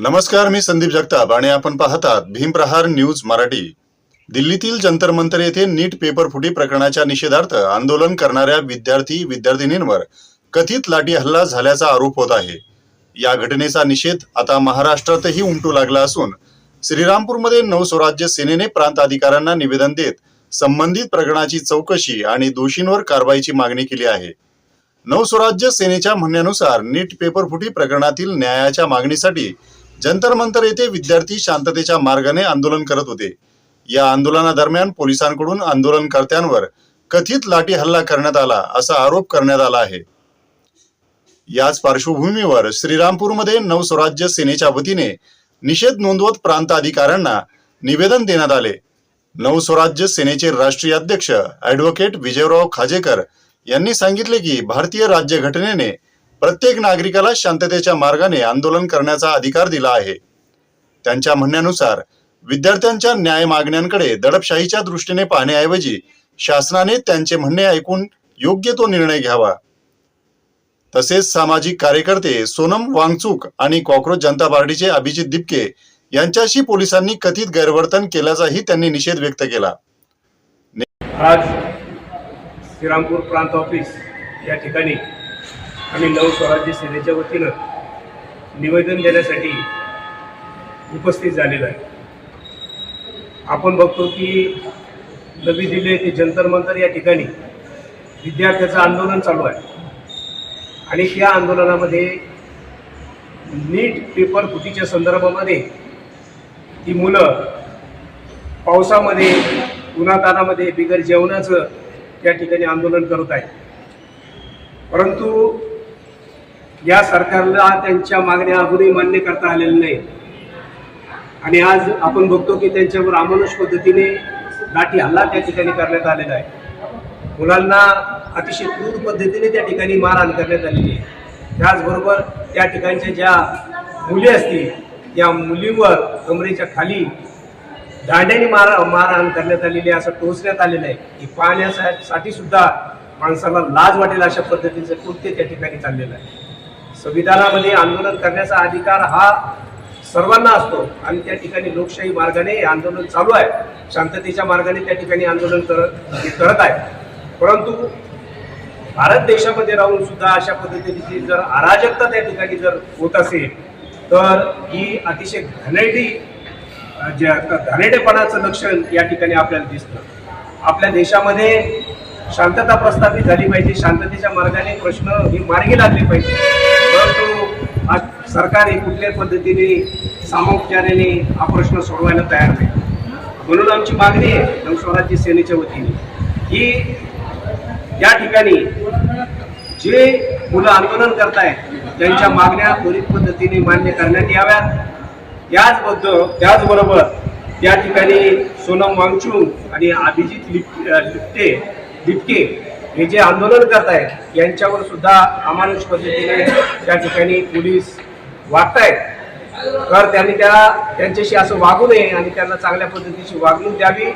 नमस्कार, मी संदीप जगताप आणि आपण पाहतात भीमप्रहार न्यूज मराठी। दिल्लीतील जंतर मंतर येथे नीट पेपर फुटी प्रकरणाच्या निषेधार्थ आंदोलन करणाऱ्या विद्यार्थी-विद्यार्थिनींवर कथित लाठी हल्ला झाल्याचा आरोप होत आहे। या घटनेचा निषेध आता महाराष्ट्रातही उमटू लागला असून श्रीरामपूरमध्ये नवस्वराज्य सेनेने प्रांत अधिकाऱ्यांना निवेदन देत संबंधित प्रकरणाची चौकशी आणि दोषींवर कारवाईची मागणी केली आहे। नवस्वराज्य सेनेच्या म्हणण्यानुसार नीट पेपर फुटी प्रकरणातील न्यायाच्या मागणीसाठी जंतर मंतर येथे विद्यार्थी शांततेच्या मार्गाने आंदोलन करत होते। या आंदोलनादरम्यान पोलिसांकडून आंदोलनकर्त्यांवर कथित लाठी हल्ला करण्यात आला असा आरोप करण्यात आला आहे। याच पार्श्वभूमीवर श्रीरामपूरमध्ये नवस्वराज्य सेनेच्या वतीने निषेध नोंदवत प्रांत अधिकाऱ्यांना निवेदन देण्यात आले। नवस्वराज्य सेनेचे राष्ट्रीय अध्यक्ष ॲडव्होकेट विजयराव खाजेकर यांनी सांगितले की भारतीय राज्यघटनेने प्रत्येक नागरिकाला शांततेच्या मार्गाने आंदोलन करण्याचा अधिकार दिला आहे। त्यांच्या म्हणण्यानुसार विद्यार्थ्यांच्या न्याय मागण्यांकडे दडपशाहीच्या दृष्टीने पाहण्याऐवजी शासनाने त्यांचे म्हणणे ऐकून योग्य तो निर्णय घ्यावा। तसेच सामाजिक कार्यकर्ते सोनम वांगचुक आणि कॉक्रोच जनता पार्टीचे अभिजित दिपके यांच्याशी पोलिसांनी कथित गैरवर्तन केल्याचाही त्यांनी निषेध व्यक्त केला। आज श्रीरामपूर प्रांत ऑफिस या ठिकाणी आम्ही नवस्वराज्य सेनेच्या वतीनं निवेदन देण्यासाठी उपस्थित झालेलो आहे। आपण बघतो की नवी दिल्ली येथे जंतर मंतर या ठिकाणी विद्यार्थ्यांचं आंदोलन चालू आहे आणि त्या आंदोलनामध्ये नीट पेपर फुटीच्या संदर्भामध्ये ती मुलं पावसामध्ये उन्हातानामध्ये बिगर जेवणाचं त्या ठिकाणी आंदोलन करत आहेत। परंतु या सरकारला त्यांच्या मागण्या अजूनही मान्य करता आलेल्या नाही आणि आज आपण बघतो की त्यांच्यावर अमानुष पद्धतीने लाठी हल्ला त्या ठिकाणी करण्यात आलेला आहे। मुलांना अतिशय क्रूर पद्धतीने त्या ठिकाणी मारहाण करण्यात आलेली आहे। त्याचबरोबर त्या ठिकाणच्या ज्या मुली असतील त्या मुलींवर कमरेच्या खाली दांड्याने मारहाण करण्यात आलेली आहे, असं टोचण्यात आलेलं आहे की पाहण्यासाठी सुद्धा माणसाला लाज वाटेल अशा पद्धतीचं कृत्य त्या ठिकाणी चाललेलं आहे। संविधानामध्ये आंदोलन करण्याचा अधिकार हा सर्वांना असतो आणि त्या ठिकाणी लोकशाही मार्गाने आंदोलन चालू आहे, शांततेच्या मार्गाने त्या ठिकाणी आंदोलन करत आहे। परंतु भारत देशामध्ये राहून सुद्धा अशा पद्धतीची जर अराजकता त्या ठिकाणी जर होत असेल तर ही अतिशय घाणेरडेपणाचं लक्षण या ठिकाणी आपल्याला दिसतं। आपल्या देशामध्ये शांतता प्रस्थापित झाली पाहिजे, शांततेच्या मार्गाने प्रश्न हे मार्गी लागले पाहिजे, परंतु आज सरकार हे कुठल्याही पद्धतीने सामोपचाराने हा प्रश्न सोडवायला तयार नाही। म्हणून आमची मागणी आहे नवस्वराज्य सेनेच्या वतीने की या ठिकाणी जे मुलं आंदोलन करतायत त्यांच्या मागण्या त्वरित पद्धतीने मान्य करण्यात याव्यात। त्याचबरोबर त्या ठिकाणी सोनम वांगचुक आणि अभिजित दिपके हे जे आंदोलन करतायत यांच्यावर सुद्धा अमानुष पद्धतीने त्या ठिकाणी पोलीस वागतायत, तर त्यांनी त्यांच्याशी असं वागू नये आणि त्यांना चांगल्या पद्धतीची वागणूक द्यावी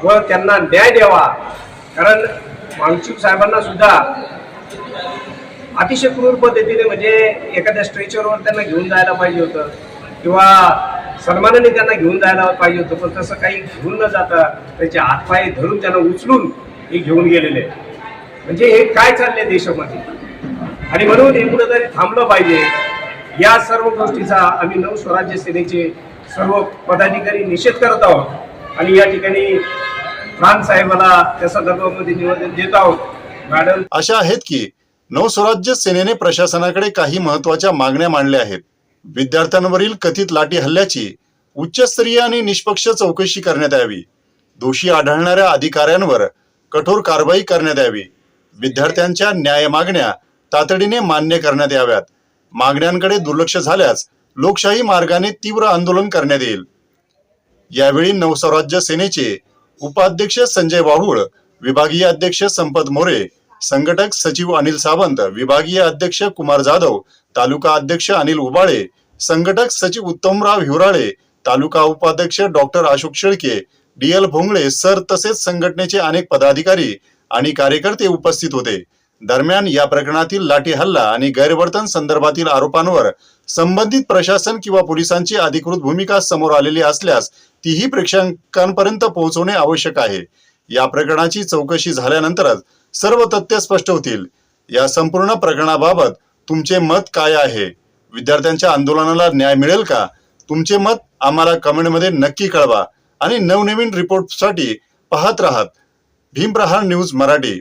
व त्यांना न्याय द्यावा। कारण वांगचुक साहेबांना सुद्धा अतिशय क्रूर पद्धतीने म्हणजे एखाद्या स्ट्रेचरवर त्यांना घेऊन जायला पाहिजे होतं किंवा सन्मानाने त्यांना घेऊन जायला पाहिजे होतं, पण तसं काही घेऊन न जाता त्यांचे हातपाय धरून त्यांना उचलून हे घेऊन गेलेले। म्हणजे हे काय चाललंय देशामध्ये आणि म्हणून हे कुठेतरी थांबलं पाहिजे। या सर्व गोष्टीचा आम्ही नवस्वराज्य सेनेचे सर्व पदाधिकारी निषेध करत आहोत आणि या ठिकाणी प्रांत साहेबांना त्या संदर्भामध्ये निवेदन देत आहोत। मॅडम अशा आहेत की नवस्वराज्य सेनेने प्रशासनाकडे काही महत्त्वाच्या मागण्या मांडल्या आहेत। विद्यार्थ्यांवरील कथित लाठी हल्ल्याची उच्चस्तरीय आणि निष्पक्ष चौकशी करण्यात यावी। दोषी आढळणाऱ्या अधिकाऱ्यांवर कठोर कारवाई करण्यात यावी। विद्यार्थ्यांच्या न्याय मागण्या तातडीने मान्य करण्यात याव्यात। मागण्यांकडे दुर्लक्ष झाल्यास लोकशाही मार्गाने तीव्र आंदोलन करण्यात येईल। यावेळी नवस्वराज्य सेनेचे उपाध्यक्ष संजय वाहुळ, विभागीय अध्यक्ष संपत मोरे, संघटक सचिव अनिल सावंत, विभागीय अध्यक्ष कुमार जाधव, तालुका अध्यक्ष अनिल उबाळे, संघटक सचिव उत्तमराव हिवराळे, तालुका उपाध्यक्ष doctor Ashok Shelke, DL Bhongale sir तसेच संघटनेचे अनेक पदाधिकारी आणि कार्यकर्ते उपस्थित होते। दरम्यान या प्रकरणातील लाठी हल्ला आणि गैरवर्तन संदर्भातील आरोपांवर संबंधित प्रशासन किंवा पोलिसांची अधिकृत भूमिका समोर आलेली असल्यास तीही प्रेक्षकांपर्यंत पोहोचवणे आवश्यक आहे. या प्रकरणाची चौकशी झाल्यानंतरच सर्व तथ्य स्पष्ट होतील. या संपूर्ण प्रकरणाबाबत तुमचे मत काय आहे? विद्यार्थ्यांच्या आंदोलनाला न्याय मिळेल का? तुमचे मत आम्हाला कमेंटमध्ये नक्की कळवा आणि नवनवीन रिपोर्टसाठी पाहत राहा भीमप्रहार न्यूज मराठी.